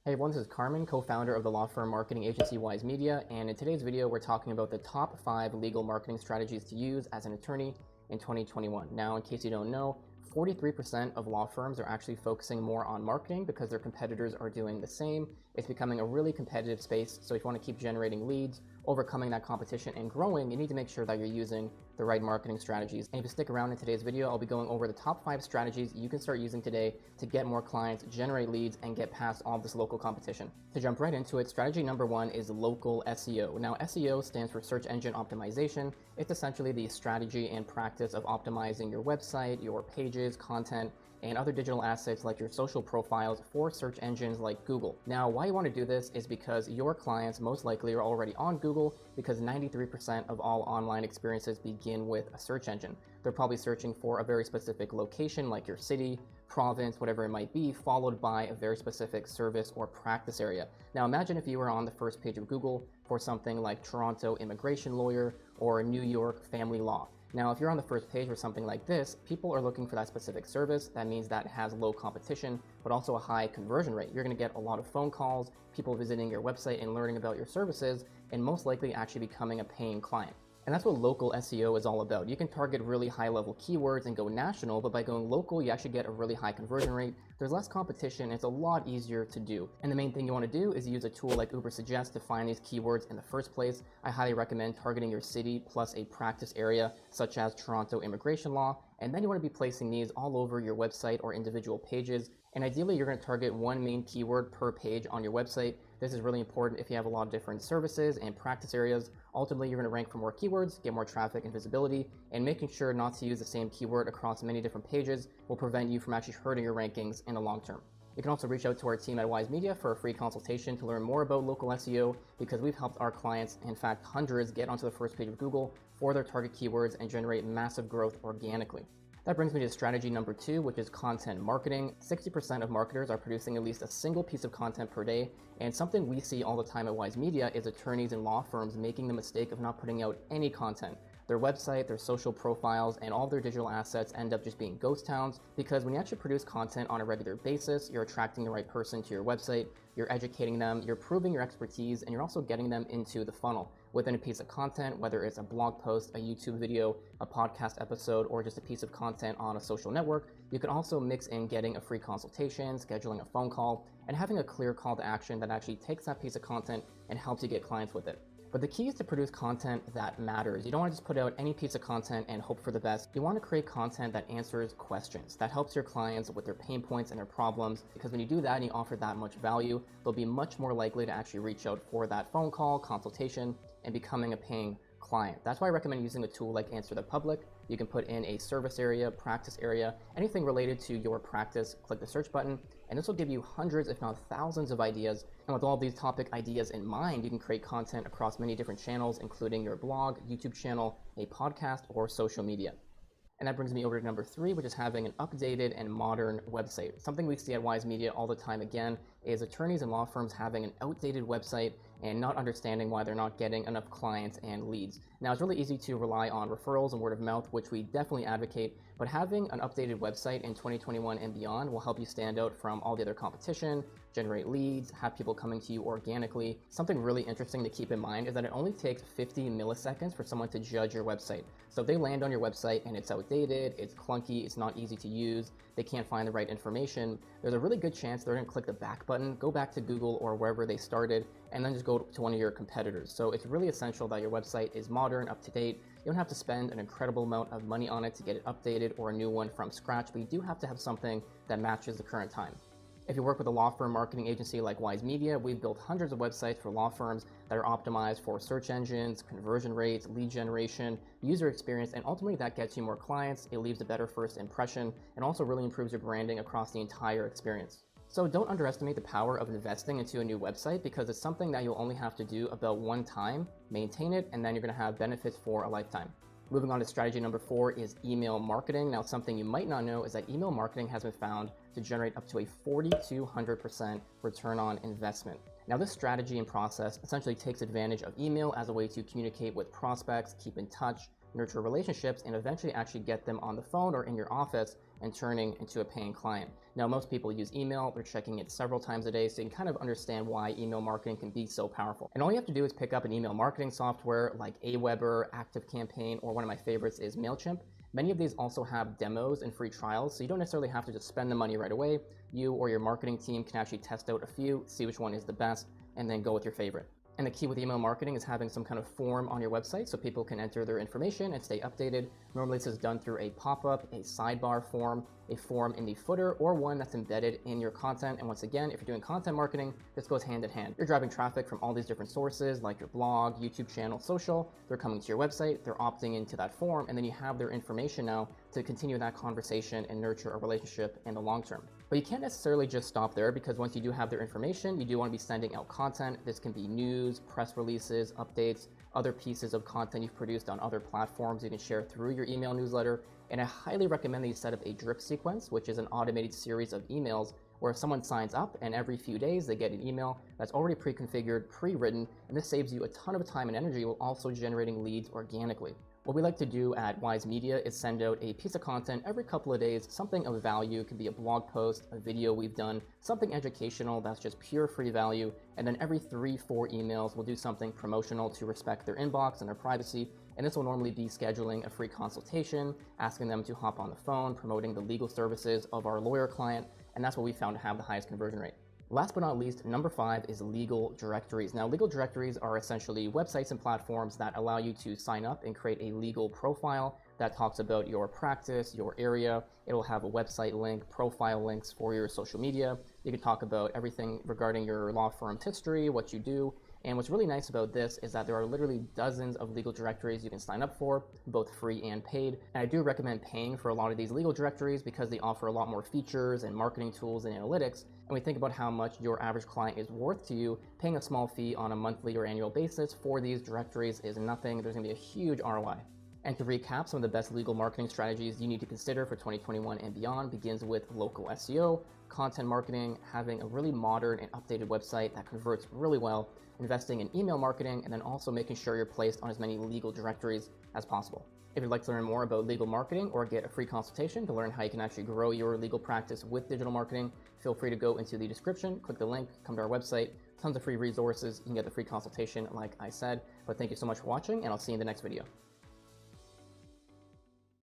Hey everyone, this is Carmine, co-founder of the law firm marketing agency WiseMedia, and in today's video we're talking about the top 5 legal marketing strategies to use as an attorney in 2021. Now, in case you don't know, 43% of law firms are actually focusing more on marketing because their competitors are doing the same. It's becoming a really competitive space, so if you want to keep generating leads, overcoming that competition and growing, you need to make sure that you're using the right marketing strategies. And if you stick around in today's video, I'll be going over the top 5 strategies you can start using today to get more clients, generate leads, and get past all this local competition. To jump right into it, strategy number 1 is local SEO. Now, SEO stands for search engine optimization. It's essentially the strategy and practice of optimizing your website, your pages, content, and other digital assets like your social profiles for search engines like Google. Now, why you want to do this is because your clients most likely are already on Google, because 93% of all online experiences begin with a search engine. They're probably searching for a very specific location like your city, province, whatever it might be, followed by a very specific service or practice area. Now, imagine if you were on the first page of Google for something like Toronto immigration lawyer or New York family law. Now, if you're on the first page for something like this, people are looking for that specific service. That means that it has low competition, but also a high conversion rate. You're going to get a lot of phone calls, people visiting your website and learning about your services, and most likely actually becoming a paying client. And that's what local SEO is all about. You can target really high-level keywords and go national, but by going local, you actually get a really high conversion rate. There's less competition, and it's a lot easier to do. And the main thing you want to do is use a tool like Ubersuggest to find these keywords in the first place. I highly recommend targeting your city plus a practice area, such as Toronto immigration law, and then you want to be placing these all over your website or individual pages. And ideally, you're going to target one main keyword per page on your website. This is really important if you have a lot of different services and practice areas. Ultimately, you're going to rank for more keywords, get more traffic and visibility, and making sure not to use the same keyword across many different pages will prevent you from actually hurting your rankings in the long term. You can also reach out to our team at WiseMedia for a free consultation to learn more about local SEO, because we've helped our clients, in fact hundreds, get onto the first page of Google for their target keywords and generate massive growth organically. That brings me to strategy number 2, which is content marketing. 60% of marketers are producing at least a single piece of content per day, and something we see all the time at WiseMedia is attorneys and law firms making the mistake of not putting out any content. Their website, their social profiles, and all of their digital assets end up just being ghost towns, because when you actually produce content on a regular basis, you're attracting the right person to your website, you're educating them, you're proving your expertise, and you're also getting them into the funnel within a piece of content, whether it's a blog post, a YouTube video, a podcast episode, or just a piece of content on a social network. You can also mix in getting a free consultation, scheduling a phone call, and having a clear call to action that actually takes that piece of content and helps you get clients with it. But the key is to produce content that matters. You don't want to just put out any piece of content and hope for the best. You want to create content that answers questions, that helps your clients with their pain points and their problems, because when you do that and you offer that much value, they'll be much more likely to actually reach out for that phone call, consultation, and becoming a paying client. That's why I recommend using a tool like Answer the Public. You can put in a service area, practice area, anything related to your practice, click the search button, and this will give you hundreds, if not thousands of ideas. And with all these topic ideas in mind, you can create content across many different channels, including your blog, YouTube channel, a podcast, or social media. And that brings me over to number 3, which is having an updated and modern website. Something we see at WiseMedia all the time, again, is attorneys and law firms having an outdated website and not understanding why they're not getting enough clients and leads. Now, it's really easy to rely on referrals and word of mouth, which we definitely advocate, but having an updated website in 2021 and beyond will help you stand out from all the other competition, generate leads, have people coming to you organically. Something really interesting to keep in mind is that it only takes 50 milliseconds for someone to judge your website. So if they land on your website and it's outdated, it's clunky, it's not easy to use, they can't find the right information, there's a really good chance they're going to click the back button, go back to Google or wherever they started, and then just go to one of your competitors. So it's really essential that your website is modern, up to date. You don't have to spend an incredible amount of money on it to get it updated or a new one from scratch, but you do have to have something that matches the current time. If you work with a law firm marketing agency like WiseMedia, we've built hundreds of websites for law firms that are optimized for search engines, conversion rates, lead generation, user experience, and ultimately that gets you more clients. It leaves a better first impression and also really improves your branding across the entire experience. So don't underestimate the power of investing into a new website, because it's something that you'll only have to do about one time, maintain it, and then you're going to have benefits for a lifetime. Moving on to strategy number 4 is email marketing. Now, something you might not know is that email marketing has been found to generate up to a 4,200% return on investment. Now, this strategy and process essentially takes advantage of email as a way to communicate with prospects, keep in touch, nurture relationships, and eventually actually get them on the phone or in your office and turning into a paying client. Now, most people use email. They're checking it several times a day, so you can kind of understand why email marketing can be so powerful. And all you have to do is pick up an email marketing software like Aweber, ActiveCampaign, or one of my favorites is MailChimp. Many of these also have demos and free trials, so you don't necessarily have to just spend the money right away. You or your marketing team can actually test out a few, see which one is the best, and then go with your favorite. And the key with email marketing is having some kind of form on your website so people can enter their information and stay updated. Normally this is done through a pop-up, a sidebar form, a form in the footer, or one that's embedded in your content. And once again, if you're doing content marketing, this goes hand in hand. You're driving traffic from all these different sources like your blog, YouTube channel, social. They're coming to your website, they're opting into that form, and then you have their information now to continue that conversation and nurture a relationship in the long term. But you can't necessarily just stop there, because once you do have their information, you do want to be sending out content. This can be news, press releases, updates, other pieces of content you've produced on other platforms you can share through your email newsletter. And I highly recommend that you set up a drip sequence, which is an automated series of emails where if someone signs up and every few days they get an email that's already pre-configured, pre-written, and this saves you a ton of time and energy while also generating leads organically. What we like to do at WiseMedia is send out a piece of content every couple of days, something of value. It could be a blog post, a video we've done, something educational that's just pure free value. And then every 3-4 emails, we'll do something promotional to respect their inbox and their privacy. And this will normally be scheduling a free consultation, asking them to hop on the phone, promoting the legal services of our lawyer client. And that's what we found to have the highest conversion rate. Last but not least, number 5 is legal directories. Now, legal directories are essentially websites and platforms that allow you to sign up and create a legal profile that talks about your practice, your area. It'll have a website link, profile links for your social media. You can talk about everything regarding your law firm's history, what you do. And what's really nice about this is that there are literally dozens of legal directories you can sign up for, both free and paid. And I do recommend paying for a lot of these legal directories because they offer a lot more features and marketing tools and analytics. And we think about how much your average client is worth to you. Paying a small fee on a monthly or annual basis for these directories is nothing. There's going to be a huge ROI. And to recap, some of the best legal marketing strategies you need to consider for 2021 and beyond begins with local SEO, content marketing, having a really modern and updated website that converts really well, investing in email marketing, and then also making sure you're placed on as many legal directories as possible. If you'd like to learn more about legal marketing or get a free consultation to learn how you can actually grow your legal practice with digital marketing, feel free to go into the description, click the link, come to our website, tons of free resources. You can get the free consultation like I said. But thank you so much for watching, and I'll see you in the next video.